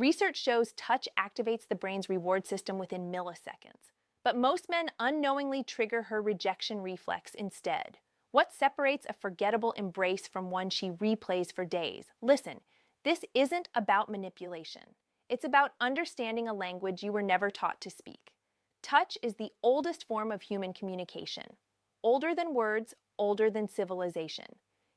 Research shows touch activates the brain's reward system within milliseconds. But most men unknowingly trigger her rejection reflex instead. What separates a forgettable embrace from one she replays for days? Listen, this isn't about manipulation. It's about understanding a language you were never taught to speak. Touch is the oldest form of human communication. Older than words, older than civilization.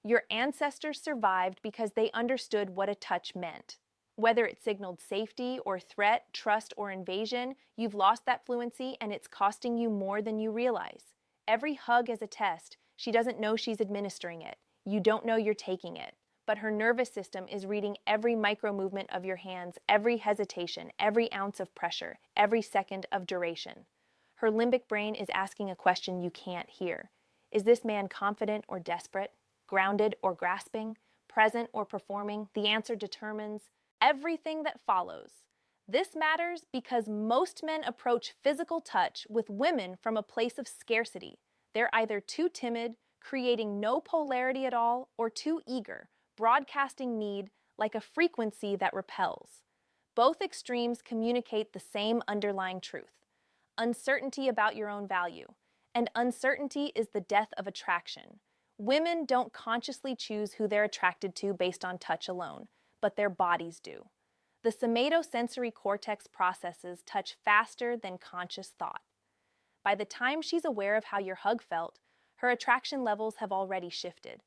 Your ancestors survived because they understood what a touch meant. Whether it signaled safety or threat, trust or invasion, you've lost that fluency and it's costing you more than you realize. Every hug is a test. She doesn't know she's administering it. You don't know you're taking it. But her nervous system is reading every micro movement of your hands, every hesitation, every ounce of pressure, every second of duration. Her limbic brain is asking a question you can't hear. Is this man confident or desperate? Grounded or grasping? Present or performing? The answer determines everything that follows. This matters because most men approach physical touch with women from a place of scarcity. They're either too timid, creating no polarity at all, or too eager, broadcasting need like a frequency that repels. Both extremes communicate the same underlying truth: uncertainty about your own value. And uncertainty is the death of attraction. Women don't consciously choose who they're attracted to based on touch alone, but their bodies do. The somatosensory cortex processes touch faster than conscious thought. By the time she's aware of how your hug felt, her attraction levels have already shifted.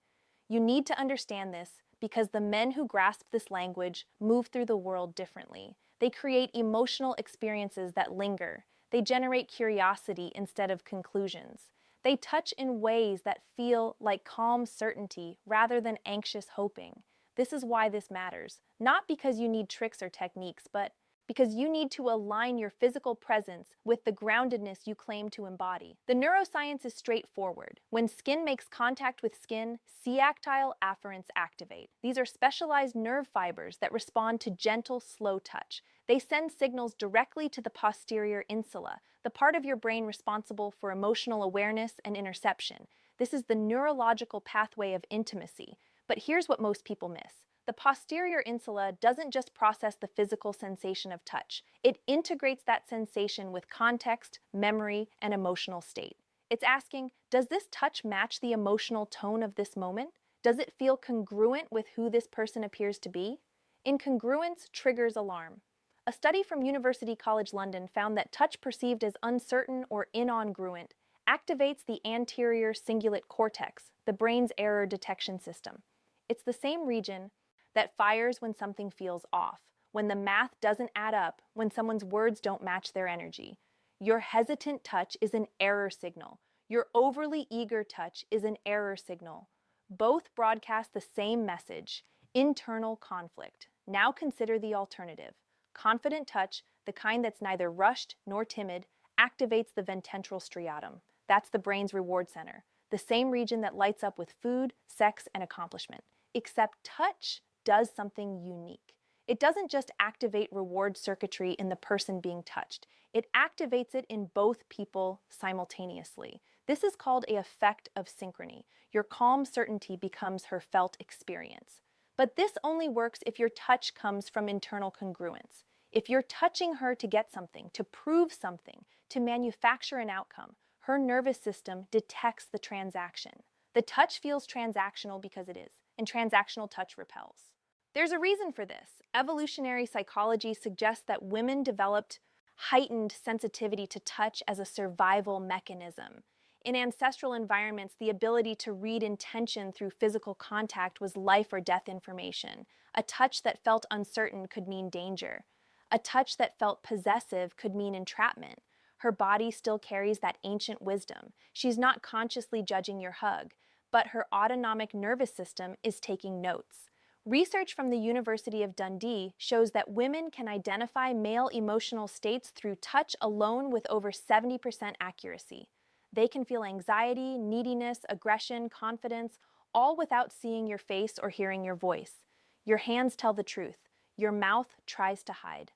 You need to understand this because the men who grasp this language move through the world differently. They create emotional experiences that linger. They generate curiosity instead of conclusions. They touch in ways that feel like calm certainty rather than anxious hoping. This is why this matters, not because you need tricks or techniques, but because you need to align your physical presence with the groundedness you claim to embody. The neuroscience is straightforward. When skin makes contact with skin, C-actile afferents activate. These are specialized nerve fibers that respond to gentle, slow touch. They send signals directly to the posterior insula, the part of your brain responsible for emotional awareness and interception. This is the neurological pathway of intimacy. But here's what most people miss. The posterior insula doesn't just process the physical sensation of touch. It integrates that sensation with context, memory, and emotional state. It's asking, does this touch match the emotional tone of this moment? Does it feel congruent with who this person appears to be? Incongruence triggers alarm. A study from University College London found that touch perceived as uncertain or incongruent activates the anterior cingulate cortex, the brain's error detection system. It's the same region that fires when something feels off, when the math doesn't add up, when someone's words don't match their energy. Your hesitant touch is an error signal. Your overly eager touch is an error signal. Both broadcast the same message: internal conflict. Now consider the alternative. Confident touch, the kind that's neither rushed nor timid, activates the ventral striatum. That's the brain's reward center, the same region that lights up with food, sex, and accomplishment. Except touch does something unique. It doesn't just activate reward circuitry in the person being touched. It activates it in both people simultaneously. This is called an effect of synchrony. Your calm certainty becomes her felt experience. But this only works if your touch comes from internal congruence. If you're touching her to get something, to prove something, to manufacture an outcome, her nervous system detects the transaction. The touch feels transactional because it is, and transactional touch repels. There's a reason for this. Evolutionary psychology suggests that women developed heightened sensitivity to touch as a survival mechanism. In ancestral environments, the ability to read intention through physical contact was life or death information. A touch that felt uncertain could mean danger. A touch that felt possessive could mean entrapment. Her body still carries that ancient wisdom. She's not consciously judging your hug, but her autonomic nervous system is taking notes. Research from the University of Dundee shows that women can identify male emotional states through touch alone with over 70% accuracy. They can feel anxiety, neediness, aggression, confidence, all without seeing your face or hearing your voice. Your hands tell the truth. Your mouth tries to hide.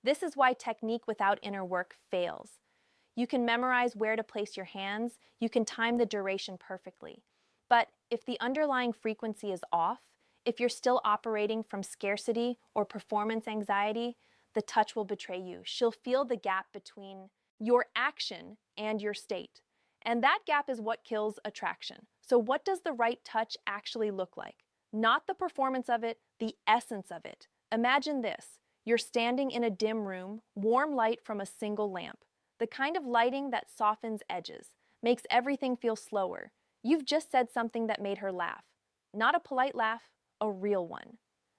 This is why technique without inner work fails. You can memorize where to place your hands, you can time the duration perfectly. But if the underlying frequency is off, If you're still operating from scarcity or performance anxiety, the touch will betray you. She'll feel the gap between your action and your state. And that gap is what kills attraction. So what does the right touch actually look like? Not the performance of it, the essence of it. Imagine this. You're standing in a dim room, warm light from a single lamp. The kind of lighting that softens edges, makes everything feel slower. You've just said something that made her laugh. Not a polite laugh, a real one.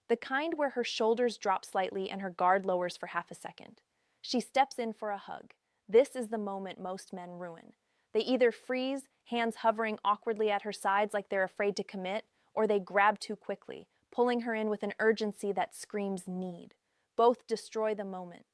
The kind where her shoulders drop slightly and her guard lowers for half a second. She steps in for a hug. This is the moment most men ruin. They either freeze, hands hovering awkwardly at her sides like they're afraid to commit, or they grab too quickly, pulling her in with an urgency that screams need. Both destroy the moment.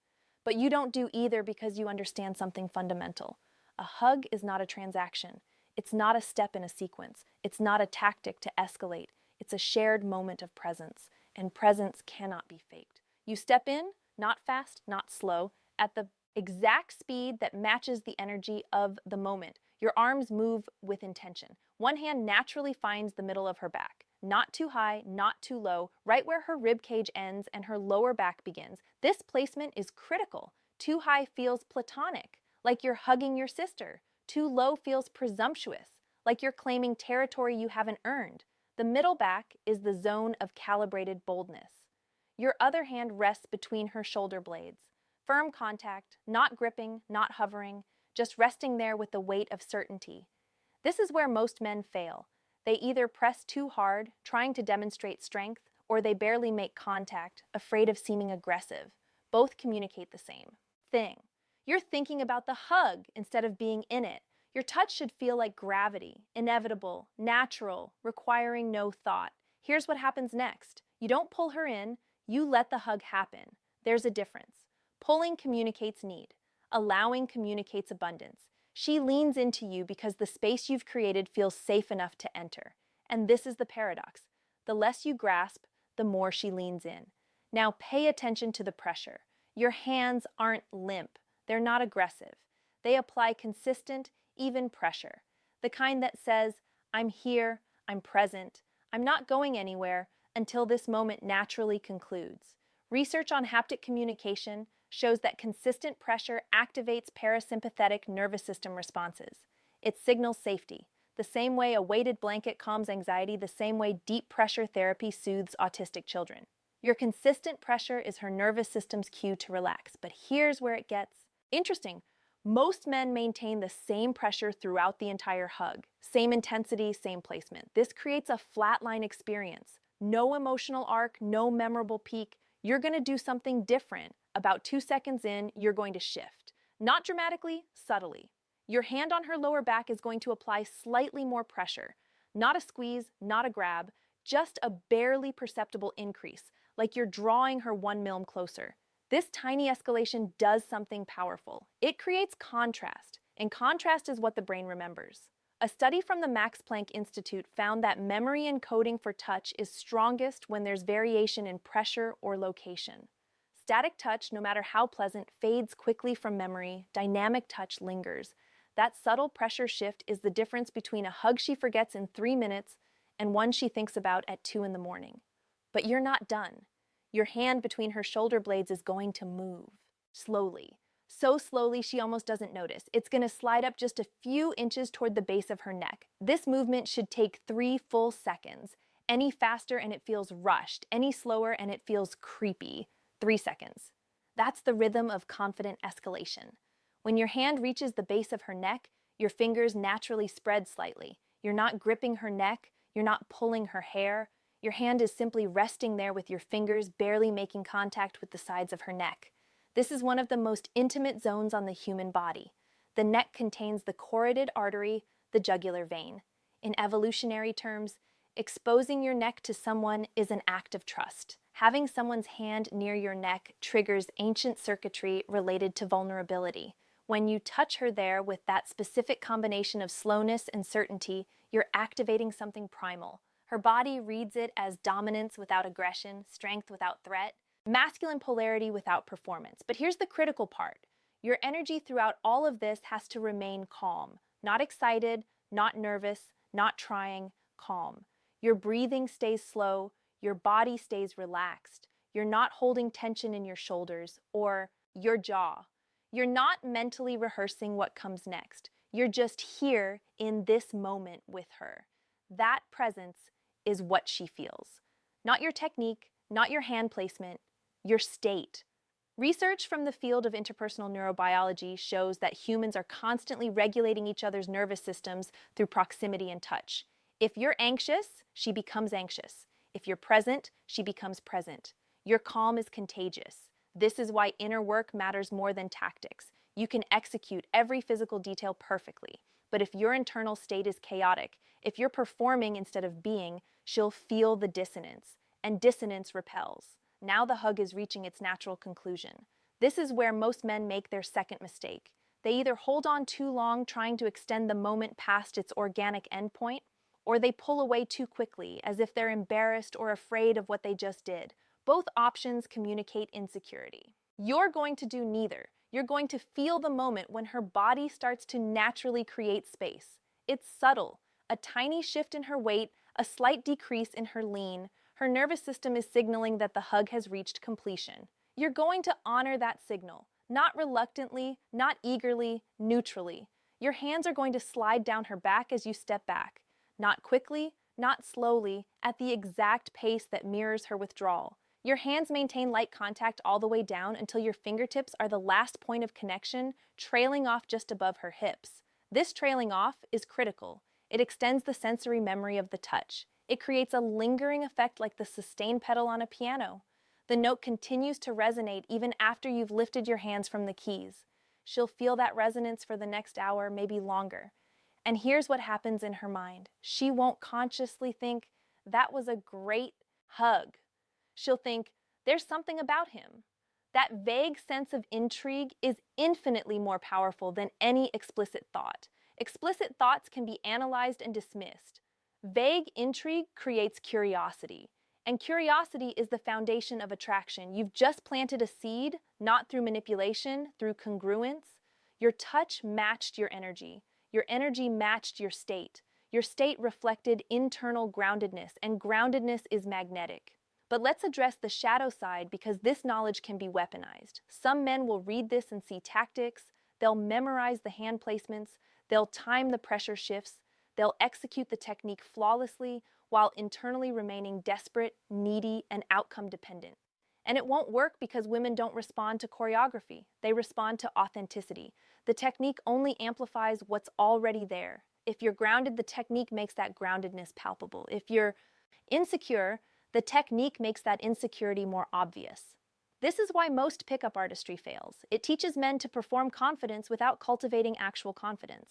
But you don't do either because you understand something fundamental. A hug is not a transaction. It's not a step in a sequence. It's not a tactic to escalate. It's a shared moment of presence, and presence cannot be faked. You step in, not fast, not slow, at the exact speed that matches the energy of the moment. Your arms move with intention. One hand naturally finds the middle of her back. Not too high, not too low, right where her rib cage ends and her lower back begins. This placement is critical. Too high feels platonic, like you're hugging your sister. Too low feels presumptuous, like you're claiming territory you haven't earned. The middle back is the zone of calibrated boldness. Your other hand rests between her shoulder blades. Firm contact, not gripping, not hovering, just resting there with the weight of certainty. This is where most men fail. They either press too hard, trying to demonstrate strength, or they barely make contact, afraid of seeming aggressive. Both communicate the same thing. You're thinking about the hug instead of being in it. Your touch should feel like gravity, inevitable, natural, requiring no thought. Here's what happens next. You don't pull her in, you let the hug happen. There's a difference. Pulling communicates need. Allowing communicates abundance. She leans into you because the space you've created feels safe enough to enter. And this is the paradox. The less you grasp, the more she leans in. Now pay attention to the pressure. Your hands aren't limp. They're not aggressive. They apply consistent, even pressure. The kind that says, I'm here, I'm present, I'm not going anywhere until this moment naturally concludes. Research on haptic communication shows that consistent pressure activates parasympathetic nervous system responses. It signals safety. The same way a weighted blanket calms anxiety, the same way deep pressure therapy soothes autistic children. Your consistent pressure is her nervous system's cue to relax. But here's where it gets interesting. Most men maintain the same pressure throughout the entire hug. Same intensity, same placement. This creates a flatline experience. No emotional arc, no memorable peak. You're going to do something different. About 2 seconds in, you're going to shift. Not dramatically, subtly. Your hand on her lower back is going to apply slightly more pressure. Not a squeeze, not a grab, just a barely perceptible increase, like you're drawing her 1 mm closer. This tiny escalation does something powerful. It creates contrast, and contrast is what the brain remembers. A study from the Max Planck Institute found that memory encoding for touch is strongest when there's variation in pressure or location. Static touch, no matter how pleasant, fades quickly from memory. Dynamic touch lingers. That subtle pressure shift is the difference between a hug she forgets in 3 minutes and one she thinks about at 2 in the morning. But you're not done. Your hand between her shoulder blades is going to move. Slowly. So slowly she almost doesn't notice. It's going to slide up just a few inches toward the base of her neck. This movement should take 3 full seconds. Any faster and it feels rushed. Any slower and it feels creepy. 3 seconds. That's the rhythm of confident escalation. When your hand reaches the base of her neck, your fingers naturally spread slightly. You're not gripping her neck. You're not pulling her hair. Your hand is simply resting there with your fingers barely making contact with the sides of her neck. This is one of the most intimate zones on the human body. The neck contains the carotid artery, the jugular vein. In evolutionary terms, exposing your neck to someone is an act of trust. Having someone's hand near your neck triggers ancient circuitry related to vulnerability. When you touch her there with that specific combination of slowness and certainty, you're activating something primal. Her body reads it as dominance without aggression, strength without threat, masculine polarity without performance. But here's the critical part. Your energy throughout all of this has to remain calm. Not excited, not nervous, not trying, calm. Your breathing stays slow, your body stays relaxed, you're not holding tension in your shoulders or your jaw. You're not mentally rehearsing what comes next. You're just here in this moment with her. That presence is what she feels. Not your technique, not your hand placement, your state. Research from the field of interpersonal neurobiology shows that humans are constantly regulating each other's nervous systems through proximity and touch. If you're anxious, she becomes anxious. If you're present, she becomes present. Your calm is contagious. This is why inner work matters more than tactics. You can execute every physical detail perfectly, but if your internal state is chaotic, if you're performing instead of being, she'll feel the dissonance, and dissonance repels. Now the hug is reaching its natural conclusion. This is where most men make their second mistake. They either hold on too long trying to extend the moment past its organic endpoint, or they pull away too quickly as if they're embarrassed or afraid of what they just did. Both options communicate insecurity. You're going to do neither. You're going to feel the moment when her body starts to naturally create space. It's subtle. A tiny shift in her weight, a slight decrease in her lean. Her nervous system is signaling that the hug has reached completion. You're going to honor that signal, not reluctantly, not eagerly, neutrally. Your hands are going to slide down her back as you step back. Not quickly, not slowly, at the exact pace that mirrors her withdrawal. Your hands maintain light contact all the way down until your fingertips are the last point of connection, trailing off just above her hips. This trailing off is critical. It extends the sensory memory of the touch. It creates a lingering effect like the sustain pedal on a piano. The note continues to resonate even after you've lifted your hands from the keys. She'll feel that resonance for the next hour, maybe longer. And here's what happens in her mind. She won't consciously think, that was a great hug. She'll think, there's something about him. That vague sense of intrigue is infinitely more powerful than any explicit thought. Explicit thoughts can be analyzed and dismissed. Vague intrigue creates curiosity, and curiosity is the foundation of attraction. You've just planted a seed, not through manipulation, through congruence. Your touch matched your energy. Your energy matched your state. Your state reflected internal groundedness, and groundedness is magnetic. But let's address the shadow side because this knowledge can be weaponized. Some men will read this and see tactics, they'll memorize the hand placements, they'll time the pressure shifts, they'll execute the technique flawlessly while internally remaining desperate, needy, and outcome dependent. And it won't work because women don't respond to choreography. They respond to authenticity. The technique only amplifies what's already there. If you're grounded, the technique makes that groundedness palpable. If you're insecure, the technique makes that insecurity more obvious. This is why most pickup artistry fails. It teaches men to perform confidence without cultivating actual confidence.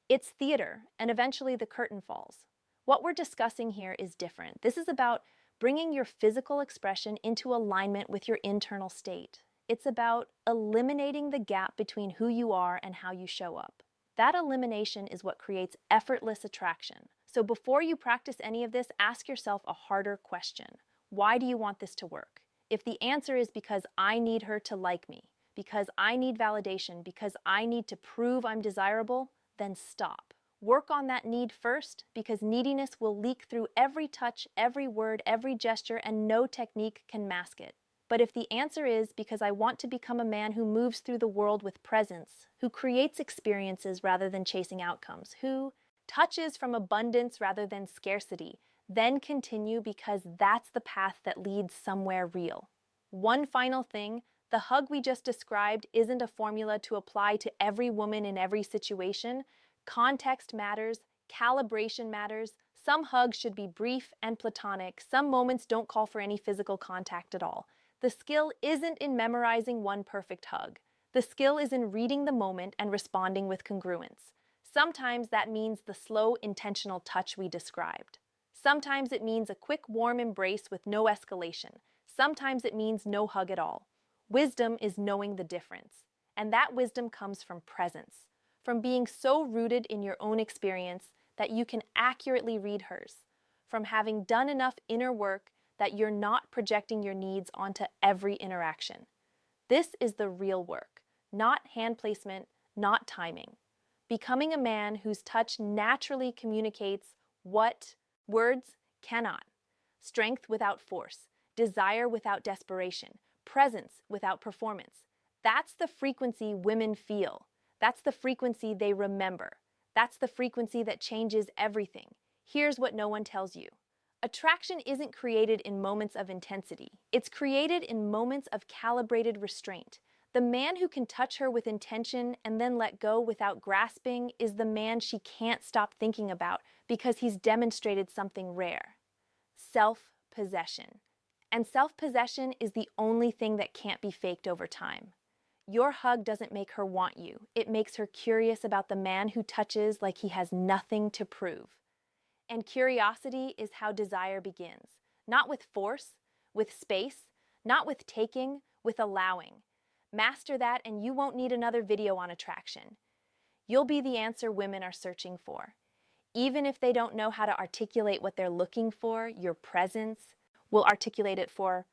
It's theater, and eventually the curtain falls. What we're discussing here is different. This is about bringing your physical expression into alignment with your internal state. It's about eliminating the gap between who you are and how you show up. That elimination is what creates effortless attraction. So before you practice any of this, ask yourself a harder question. Why do you want this to work? If the answer is because I need her to like me, because I need validation, because I need to prove I'm desirable, then stop. Work on that need first, because neediness will leak through every touch, every word, every gesture, and no technique can mask it. But if the answer is because I want to become a man who moves through the world with presence, who creates experiences rather than chasing outcomes, who touches from abundance rather than scarcity, then continue because that's the path that leads somewhere real. One final thing, the hug we just described isn't a formula to apply to every woman in every situation. Context matters, calibration matters. Some hugs should be brief and platonic. Some moments don't call for any physical contact at all. The skill isn't in memorizing one perfect hug. The skill is in reading the moment and responding with congruence. Sometimes that means the slow, intentional touch we described. Sometimes it means a quick, warm embrace with no escalation. Sometimes it means no hug at all. Wisdom is knowing the difference. And that wisdom comes from presence, from being so rooted in your own experience that you can accurately read hers, from having done enough inner work that you're not projecting your needs onto every interaction. This is the real work, not hand placement, not timing. Becoming a man whose touch naturally communicates what words cannot. strength without force, desire without desperation, presence without performance. That's the frequency women feel. That's the frequency they remember. That's the frequency that changes everything. Here's what no one tells you. Attraction isn't created in moments of intensity. It's created in moments of calibrated restraint. The man who can touch her with intention and then let go without grasping is the man she can't stop thinking about because he's demonstrated something rare: self-possession. And self-possession is the only thing that can't be faked over time. Your hug doesn't make her want you. It makes her curious about the man who touches like he has nothing to prove. And curiosity is how desire begins. Not with force, with space, not with taking, with allowing. Master that and you won't need another video on attraction. You'll be the answer women are searching for. Even if they don't know how to articulate what they're looking for, your presence will articulate it for